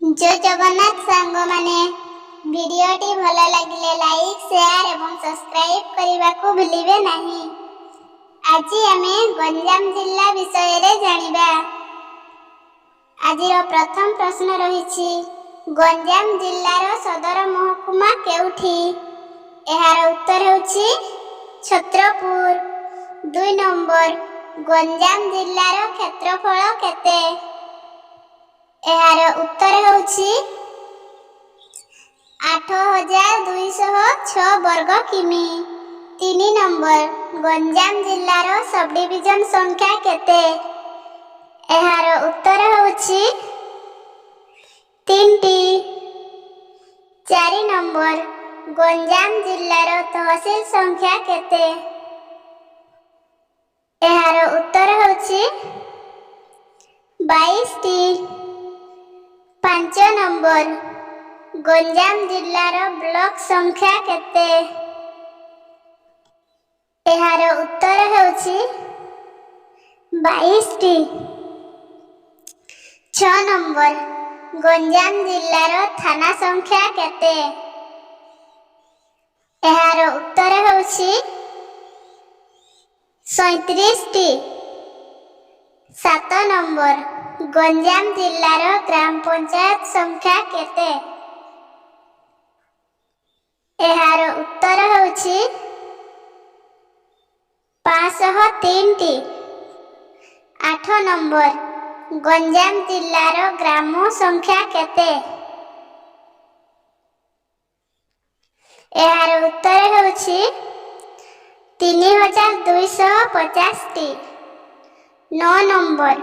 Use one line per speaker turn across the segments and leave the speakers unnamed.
जय जगन्नाथ सांग माने भिडियोटी भल लगिले लाइक शेयर एवं सब्सक्राइब करने को भूलिबे नहीं। आज आमे गंजाम जिला विषय रे जानिबा। आजिर प्रथम प्रश्न रहिछि गंजाम जिल्लार सदर महकुमा केउठी? एहार उत्तर हेउछि छत्रपुर। 2 नंबर गंजाम जिल्लार क्षेत्रफल केते? एहार उत्तर हेउछि 8206 वर्ग किमी। 3 नंबर गंजाम जिल्लार सब डिविजन संख्या केते? एहार उत्तर हेउछि 3टी। 4 नंबर गंजाम जिल्लार तहसील संख्या केते? एहार उत्तर हेउछि 22टी। 5 नंबर गंजाम जिल्लार ब्लॉक संख्या केते? एहार उत्तर हेउछि 22टी। 6 नंबर गंजाम जिल्लार थाना संख्या केते? एहार उत्तर हेउछि 37टी। 7 नंबर गंजाम जिल्लार ग्राम पंचायत संख्या केते? एहार उत्तर हेउछि 503टी। 8 नंबर गंजाम जिल्लार ग्राम संख्या केते? एहार उत्तर हेउछि 3250टी। 9 नंबर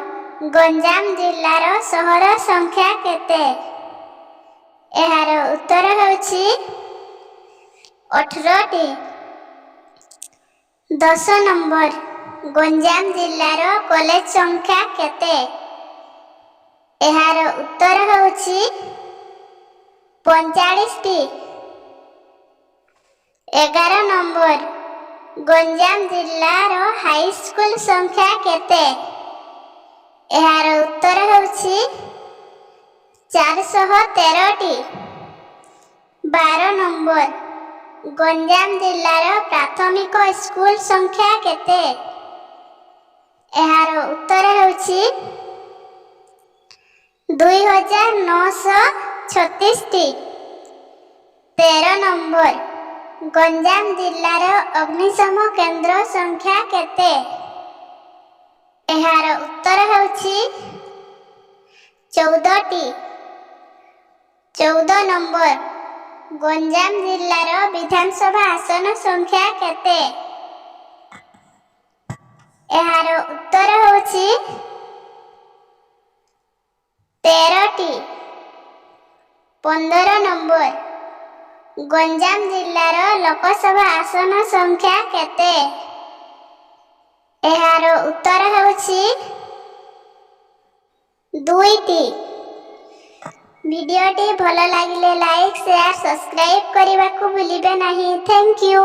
गंजाम जिल्लार सहर संख्या केते? एहार उत्तर हेउछि 18टी। 10 नंबर गंजाम जिल्लार कॉलेज संख्या केते? एहार उत्तर हेउछि 45टी। 11 नंबर गंजाम जिल्लार हाई स्कूल संख्या केते? एहार उत्तर हेउछि 413टी। 12 नंबर गंजाम जिल्लार प्राथमिक स्कूल संख्या केते? एहार उत्तर हेउछि 2936टी। 13 नंबर गंजाम जिल्लार अग्निशम केंद्र संख्या केते? एहार उत्तर हेउछि 14टी। 14 नंबर गंजाम जिल्लार विधानसभा आसन संख्या केते? एहार उत्तर हेउछि 13टी। 15 नंबर गंजाम जिल्लार लोकसभा आसन संख्या केते? एहार उत्तर हेउछि 2टी। भिडियोटी भल लागिले लाइक शेयर सब्सक्राइब करने को भूलिबे नहीं। Thank you.